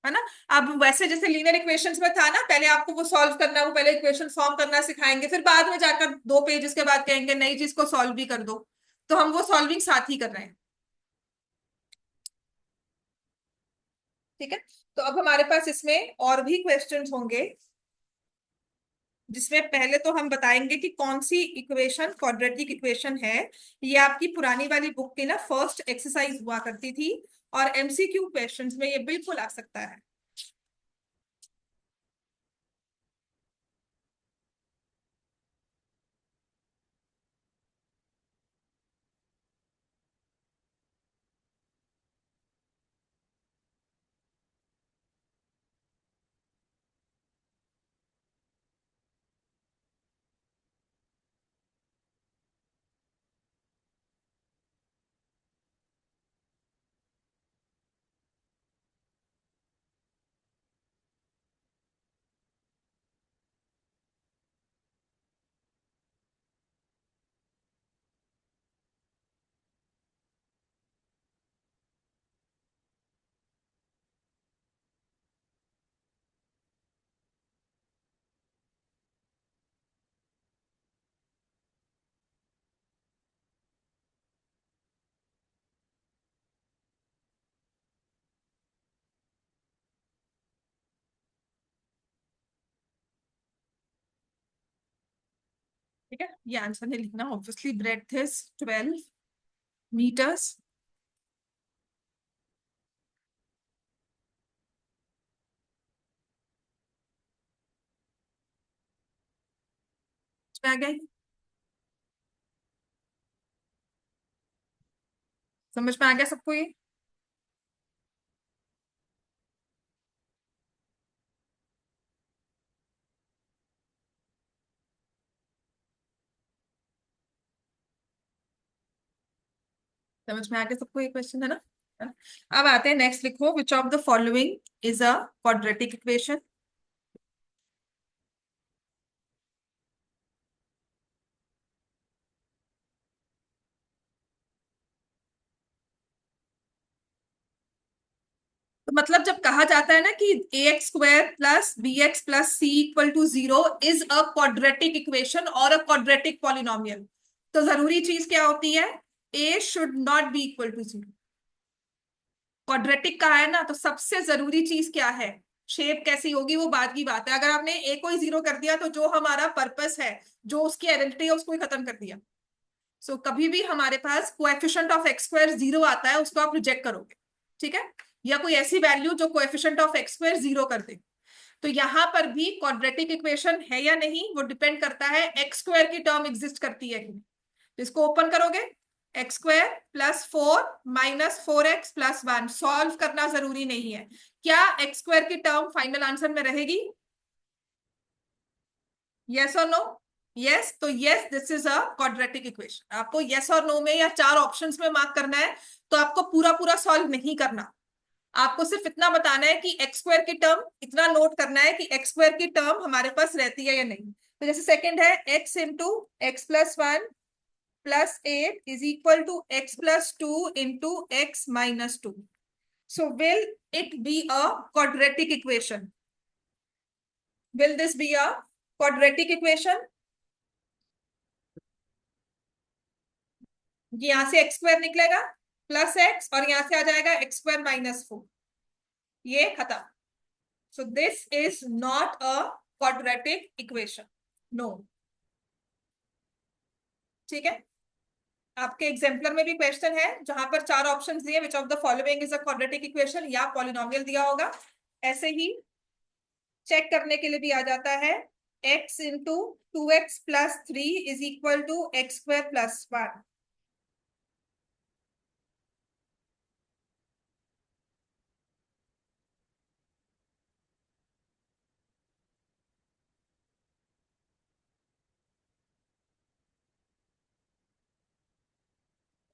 है ना। अब वैसे जैसे लीनियर इक्वेशंस में था ना, पहले आपको वो सॉल्व करना, वो पहले इक्वेशन फॉर्म करना सिखाएंगे, फिर बाद में जाकर 2 पेजेस के बाद कहेंगे नहीं जी इसको सॉल्व भी कर दो। तो हम वो सॉल्विंग साथ ही कर रहे हैं। ठीक है। तो अब हमारे पास इसमें और भी क्वेश्चंस होंगे, जिसमें पहले तो हम बताएंगे कि कौन सी इक्वेशन क्वाड्रेटिक इक्वेशन है। ये आपकी पुरानी वाली बुक की ना फर्स्ट एक्सरसाइज हुआ करती थी और एमसीक्यू क्वेश्चंस में ये बिल्कुल आ सकता है। ठीक है, ये आंसर नहीं लिखना, ऑब्वियसली ब्रेड्थ इज 12 मीटर्स। आ गया, समझ में आ गया सबको ये। समझ में आ गया सबको ये क्वेश्चन, है ना। अब आते हैं नेक्स्ट, लिखो which of the following is a quadratic equation. तो मतलब जब कहा जाता है ना कि a x square plus b x plus c equal to 0 is a quadratic equation और अ क्वाड्रेटिक पॉलिनोमियल, तो जरूरी चीज क्या होती है, a should not be equal to 0। Quadratic का है ना, तो सबसे जरूरी चीज क्या है, शेप कैसी होगी वो बाद की बात है। अगर आपने ए को ही 0 कर दिया तो जो हमारा पर्पस है, जो उसकी आइडेंटिटी है, उसको ही खत्म कर दिया। सो कभी भी हमारे पास कोएफिशिएंट ऑफ एक्स स्क्वायर 0 आता है, उसको आप रिजेक्ट करोगे। ठीक है, या कोई ऐसी वैल्यू जो कोएफिशिएंट ऑफ एक्स स्क्वायर 0 कर दे। तो यहां पर भी क्वाड्रेटिक इक्वेशन है या नहीं वो डिपेंड करता है एक्स स्क्वायर की टर्म एग्जिस्ट करती है कि नहीं। तो इसको ओपन करोगे, x square plus 4 minus 4x plus 1। Solve करना जरूरी नहीं है। क्या एक्स स्क्वायर की टर्म फाइनल आंसर में रहेगी? यस और नो? यस, तो yes this is a quadratic equation. आपको यस और नो में या चार ऑप्शंस में मार्क करना है, तो आपको पूरा पूरा सॉल्व नहीं करना। आपको सिर्फ इतना बताना है कि एक्स स्क्वायर की टर्म, इतना नोट करना है कि एक्स स्क्वायर की टर्म हमारे पास रहती है या नहीं। तो जैसे सेकंड है x into x plus 1 plus 8 is equal to x plus 2 into x minus 2। So will it be a quadratic equation? Will this be a quadratic equation? यहां से एक्स स्क्वायर निकलेगा प्लस एक्स, और यहां से आ जाएगा x square minus 4। ये खत्म। So this is not a quadratic equation. No. ठीक है। आपके एग्जाम्पलर में भी क्वेश्चन है जहां पर चार ऑप्शन दिए, विच of the following is a quadratic equation, या पॉलिनोमियल दिया होगा। ऐसे ही चेक करने के लिए भी आ जाता है, x into 2x plus 3 is equal to x square plus 1।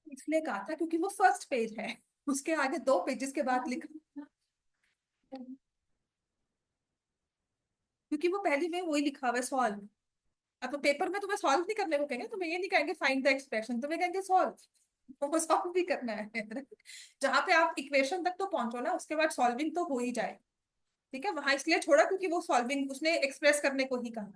इसलिए कहा था क्योंकि वो फर्स्ट पेज है, उसके आगे दो पेजेस के बाद लिख, क्योंकि वो पहले में वही लिखा हुआ है सॉल्व। अब तो पेपर में तुम्हें सॉल्व नहीं करने को कहेंगे, तुम्हें ये नहीं कहेंगे फाइंड द एक्सप्रेशन, तुम्हें कहेंगे सॉल्व। वो सॉल्व भी करना है। जहां पे आप इक्वेशन तक तो पहुंचो ना, उसके बाद सॉल्विंग तो हो ही जाए। ठीक है, वहां इसलिए छोड़ा क्योंकि वो सॉल्विंग उसने एक्सप्रेस करने को ही कहा।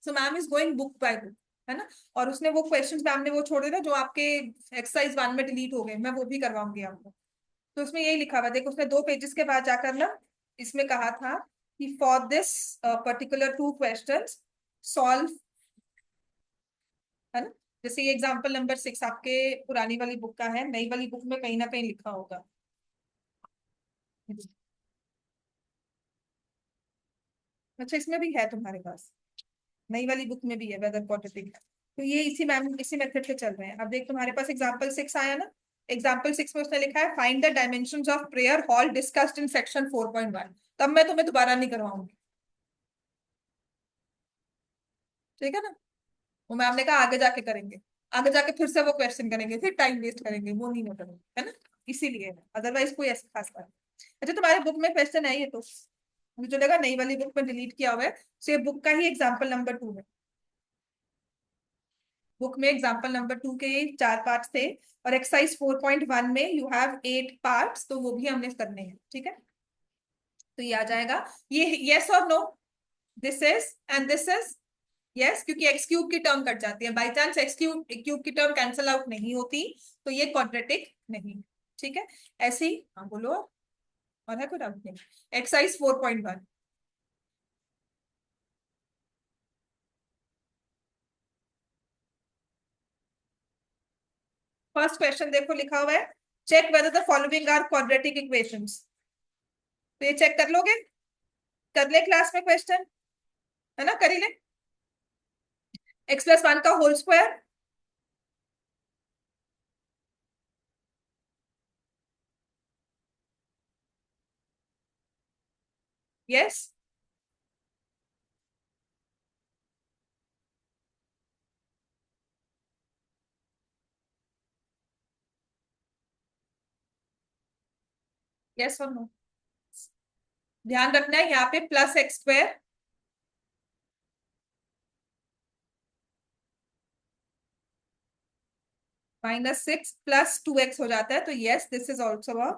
So ma'am is going book by book, है ना। और उसने वो क्वेश्चंस मैम ने वो छोड़ दिया जो आपके एक्सरसाइज 1 में डिलीट हो गए, मैं वो भी करवाऊंगी आपको। तो उसमें यही लिखा हुआ है, देखो उसने दो पेजेस के बाद जाकर ना इसमें कहा था कि for this particular two questions solve, है ना। जैसे ये एग्जांपल नंबर 6 आपके पुरानी वाली बुक का है, नई वाली बुक में कहीं ना कहीं लिखा होगा। अच्छा, इसमें भी है तुम्हारे पास, नई वाली बुक में भी है वेदर क्वाड्रेटिक। तो ये इसी मैम इसी मेथड से चल रहे हैं। अब देख तुम्हारे पास एग्जांपल 6 आया ना, एग्जांपल 6 में उसने लिखा है find the dimensions of prayer hall discussed in section 4.1। तब मैं तुम्हें दोबारा नहीं करवाऊंगी, ठीक है ना। वो मैम ने कहा आगे जाके करेंगे, आगे जाके फिर से वो क्वेश्चन करेंगे, फिर टाइम वेस्ट करेंगे, वो नहीं करेंगे, है ना। इसीलिए, अदरवाइज कोई ऐसा खास बात नहीं। अच्छा, तुम्हारे बुक में क्वेश्चन है ये तो, मुझे लगा नई वाली बुक में डिलीट किया हुआ है। तो ये बुक का ही एग्जाम्पल नंबर 2 है। बुक में एग्जाम्पल नंबर 2 के ये 4 पार्ट्स थे, और एक्सरसाइज 4.1 में यू हैव 8 पार्ट्स, तो वो भी हमने करने हैं। ठीक है, तो ये आ जाएगा, ये यस और no, this is and this is yes, क्योंकि एक्स क्यूब की टर्म कट जाती है, by chance x cube cube की टर्म कैंसिल आउट नहीं होती, तो ये क्वाड्रेटिक नहीं। ठीक है, ऐसे ही, हाँ बोलो, और है कोई डाउट नहीं। एक्सरसाइज 4.1, फर्स्ट क्वेश्चन देखो लिखा हुआ है, check whether the following are quadratic equations. तो ये चेक कर लोगे, कर ले क्लास में क्वेश्चन, है ना, कर ही ले। एक्स प्लस 1 का होल स्क्वायर, यस। यस और नो? ध्यान रखना है यहाँ पे plus x square -6 plus 2x हो जाता है, तो yes this is also a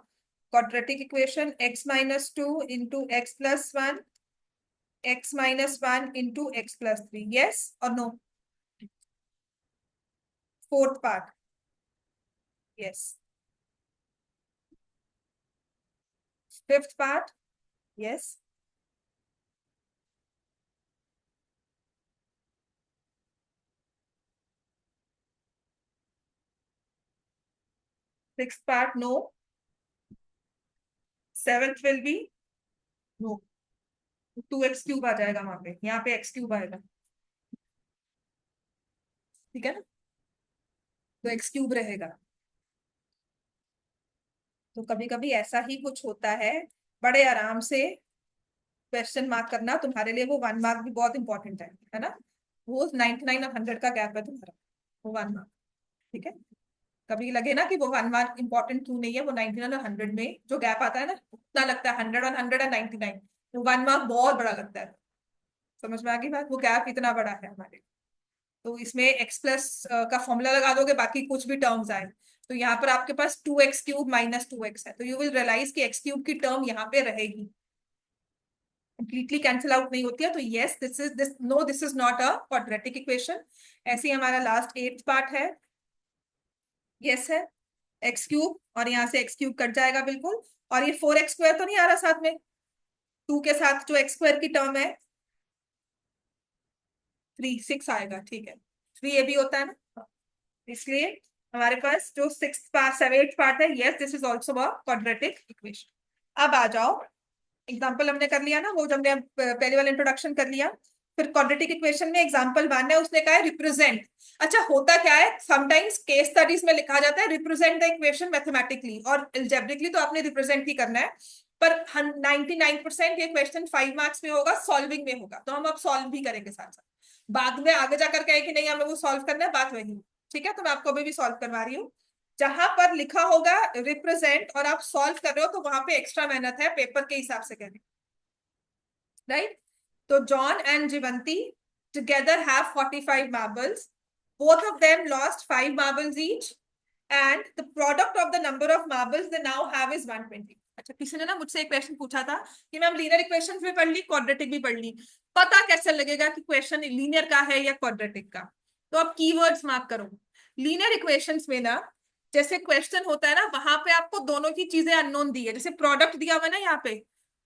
quadratic equation. x minus 2 into x plus 1, x minus 1 into x plus 3, yes और no? Fourth part, yes. Fifth part, yes. Sixth part, no. Seventh will be no, 2x cube आ जाएगा वहां पे, यहाँ पे x cube आएगा। ठीक है ना। तो एक्स क्यूब रहेगा। तो कभी कभी ऐसा ही कुछ होता है, बड़े आराम से क्वेश्चन मार्क करना तुम्हारे लिए, वो 1 मार्क भी बहुत इंपॉर्टेंट है ना। वो 99 और 100 का गैप है तुम्हारा, वो 1 मार्क। ठीक है, कभी लगे ना कि वो 1 मार्क इंपॉर्टेंट क्यों नहीं है, वो 99 और 100 में जो गैप आता है ना, उतना लगता है, 100 और 100 और 99, वो 1 मार्क बहुत बड़ा लगता है। समझ में आ गई बात, वो गैप इतना बड़ा है हमारे। तो इसमें एक्स प्लस का फॉर्मूला लगा दोगे, बाकी कुछ भी टर्म्स आए, तो यहाँ पर आपके पास 2x³ माइनस 2x है, तो यू विल रियलाइज कि x³ की टर्म यहाँ पे रहेगी, कंप्लीटली कैंसिल आउट नहीं होती है। तो yes, this is not a quadratic equation. ऐसे ही हमारा लास्ट 8th पार्ट है, यस है, x³ और यहाँ से x³ कट जाएगा बिल्कुल, और ये 4x² तो नहीं आ रहा साथ में, 2 के साथ जो x² की टर्म है, 3 6 आएगा, ठीक है, 3 ये भी होता है ना, इसलिए हमारे पास जो 6th पार्ट 7th पार्ट है, yes this is also a quadratic equation. अब आ जाओ, एग्जाम्पल हमने कर लिया ना, वो जब हमने पहले वाला इंट्रोडक्शन कर लिया, फिर क्वाड्रेटिक इक्वेशन में एग्जाम्पल 1 है, उसने कहा है रिप्रेजेंट। अच्छा, होता क्या है, समटाइम्स केस स्टडीज में लिखा जाता है रिप्रेजेंट द इक्वेशन मैथमेटिकली, और एल्जेब्रिकली तो आपने रिप्रेजेंट ही करना है, पर 99% ये क्वेश्चन 5 मार्क्स में होगा, सॉल्विंग में होगा, तो हम अब सॉल्व भी करेंगे साथ साथ। बाद में आगे जाकर कहे कि नहीं हमें वो सॉल्व करना है, बात वही। ठीक है, तो मैं आपको अभी भी सॉल्व करवा रही हूँ। जहां पर लिखा होगा रिप्रेजेंट और आप सॉल्व कर रहे हो, तो वहां पे एक्स्ट्रा मेहनत है, पेपर के हिसाब से करनी, राइट। तो John and जीवंती together have 45 marbles. Both of them lost 5 marbles each, and the product of the number of marbles they now have is 120. अच्छा, किसी ने ना मुझसे एक क्वेश्चन पूछा था कि मैम लीनियर इक्वेशंस भी पढ़ ली, क्वाड्रेटिक भी पढ़ ली, पता कैसे लगेगा कि क्वेश्चन लीनियर का है या क्वाड्रेटिक का। तो आप कीवर्ड्स मार्क करो। लीनियर इक्वेशंस में ना, जैसे क्वेश्चन होता है ना, वहां पे आपको दोनों की चीजें अननोन दी है, जैसे प्रोडक्ट दिया हुआ है ना यहाँ पे,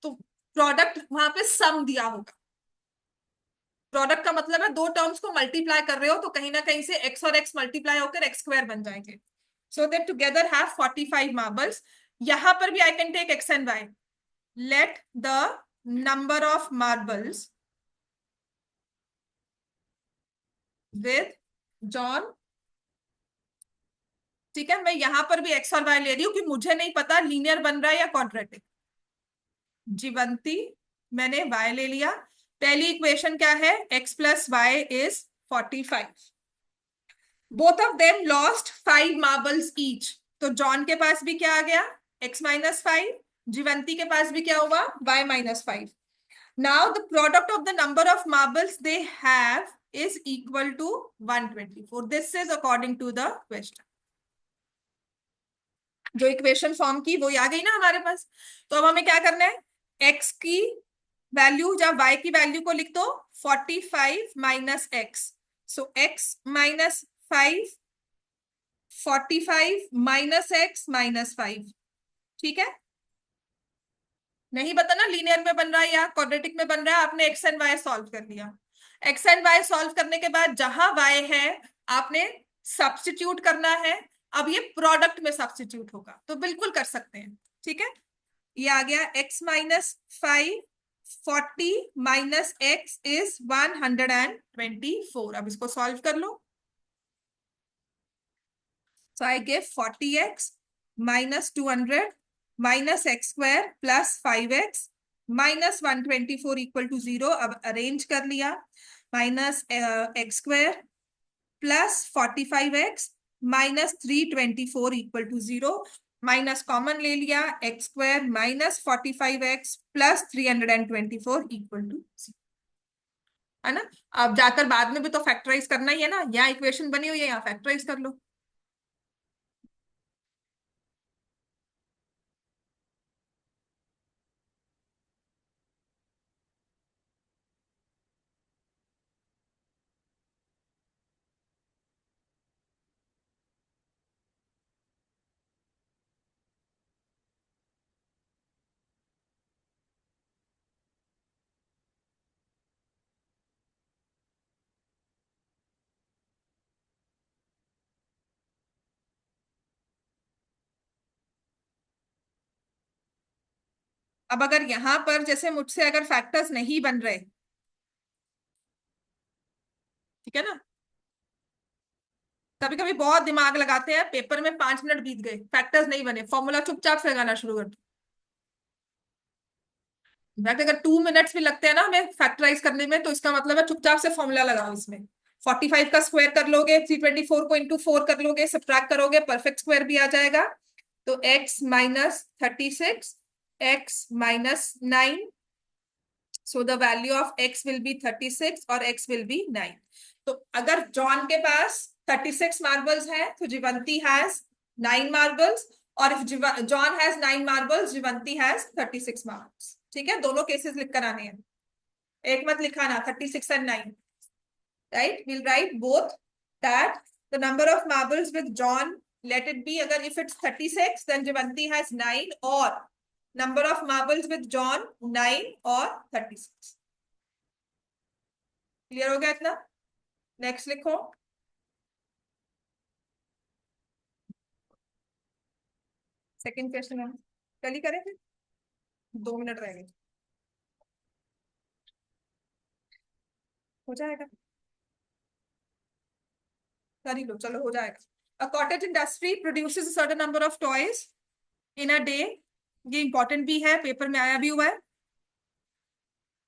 तो प्रोडक्ट वहां पे सम दिया होगा। प्रोडक्ट का मतलब है दो टर्म्स को मल्टीप्लाई कर रहे हो, तो कहीं ना कहीं से एक्स और एक्स मल्टीप्लाई होकर x² बन जाएंगे। So they together have 45 marbles. यहां पर भी I can take x and y। Let the number of marbles with John, ठीक है, मैं यहां पर भी x और y ले रही हूँ कि मुझे नहीं पता लीनियर बन रहा है या क्वाड्रेटिक। जीवंती, मैंने y ले लिया। पहली इक्वेशन क्या है, x plus y is 45। Both of them lost 5 marbles each, तो जॉन के पास भी क्या आ गया, x-5, जीवंती के पास भी क्या हुआ, y-5। Now the product of the number of marbles they have is equal to 124। This is according to the question. जो इक्वेशन फॉर्म की वो आ गई ना हमारे पास। तो अब हमें क्या करना है, x की वैल्यू या y की वैल्यू को लिख दो, 45 माइनस एक्स, सो x-5, 45 माइनस एक्स माइनस 5। ठीक है, नहीं पता ना लीनियर में बन रहा है या क्वाड्रेटिक में बन रहा है, आपने एक्स एंड वाई सॉल्व कर लिया। एक्स एंड वाई सॉल्व करने के बाद जहां वाई है आपने सब्स्टिट्यूट करना है। अब ये प्रोडक्ट में सब्स्टिट्यूट होगा, तो बिल्कुल कर सकते हैं। ठीक है, ये आ गया x-5, 40 माइनस एक्स इज 124। अब इसको सॉल्व कर लो। So I give 40x minus 200 minus x square plus 5x minus 124 equal to 0. अब अरेंज कर लिया, minus x square plus 45x minus 324 equal to 0, minus common ले लिया, x square minus 45x plus 324 equal to 0, है ना। अब जाकर बाद में भी तो फैक्टराइज करना ही है ना, यहाँ इक्वेशन बनी हुई है, यहाँ फैक्टराइज कर लो। अब अगर यहां पर जैसे मुझसे अगर फैक्टर्स नहीं बन रहे, ठीक है ना, कभी कभी बहुत दिमाग लगाते हैं, पेपर में 5 मिनट बीत गए, फैक्टर्स नहीं बने, फॉर्मूला चुपचाप से लगाना शुरू कर दो। इनफैक्ट अगर 2 मिनट्स भी लगते हैं ना हमें फैक्टराइज करने में, तो इसका मतलब है चुपचाप से फॉर्मूला लगाओ इसमें। 45 का स्क्वायर कर लोगे, 324 को इंटू 4 कर लोगे, सब्ट्रैक्ट करोगे, परफेक्ट स्क्वायर भी आ जाएगा। तो x minus 36, x minus 9, so the value of x will be 36 और x will be 9। तो अगर जॉन के पास 36 मार्बल्स है तो जीवंती हैज 9 मार्बल्स, और if John has 9 marbles, Jivanti has 36 marbles. ठीक है, दोनों केसेस लिख कर आने हैं, एक मत लिखाना 36 and 9, right? We'll write both, that the number of marbles with John, let it be, अगर if it's 36 then जीवंती has 9, और number of marbles with John 9 और 36। क्लियर हो गया इतना? नेक्स्ट लिखो। सेकंड क्वेश्चन है, कल ही करेंगे, 2 मिनट रह गए, हो जाएगा, कर ही लो, चलो हो जाएगा। A cottage industry produces a certain number of toys in a day, ये इंपॉर्टेंट भी है, पेपर में आया भी हुआ है।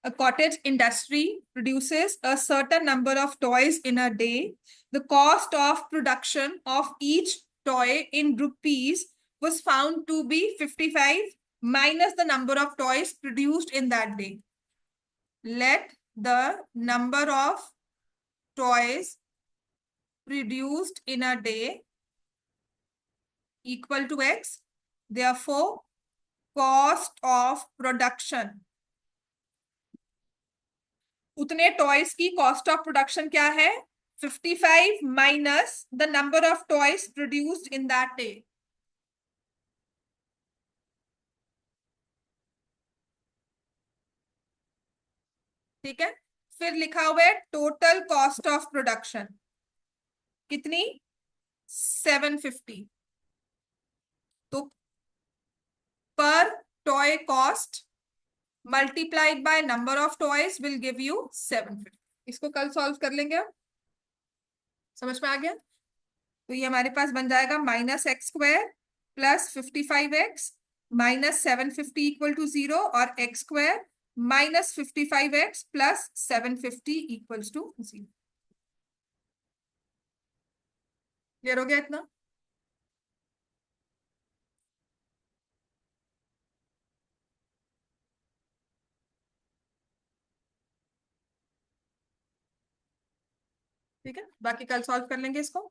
A cottage industry produces a certain number of toys in a day. The cost of production of each toy in rupees was found to be 55 minus the number of toys produced in that day. Let the number of toys produced in a day equal to x. Therefore, cost of production, उतने toys की cost of production क्या है? 55 minus the number of toys produced in that day. ठीक है, फिर लिखा हुआ है टोटल कॉस्ट ऑफ प्रोडक्शन कितनी? 750। तो per toy cost multiplied by number of toys will give you 750। इसको कल सॉल्व कर लेंगे हम, समझ में आ गया? तो ये हमारे पास बन जाएगा minus x square plus 55x minus 750 equal to 0, और x square minus 55x plus 750 equals to 0। Clear हो गया इतना? ठीक है, बाकी कल सॉल्व कर लेंगे इसको।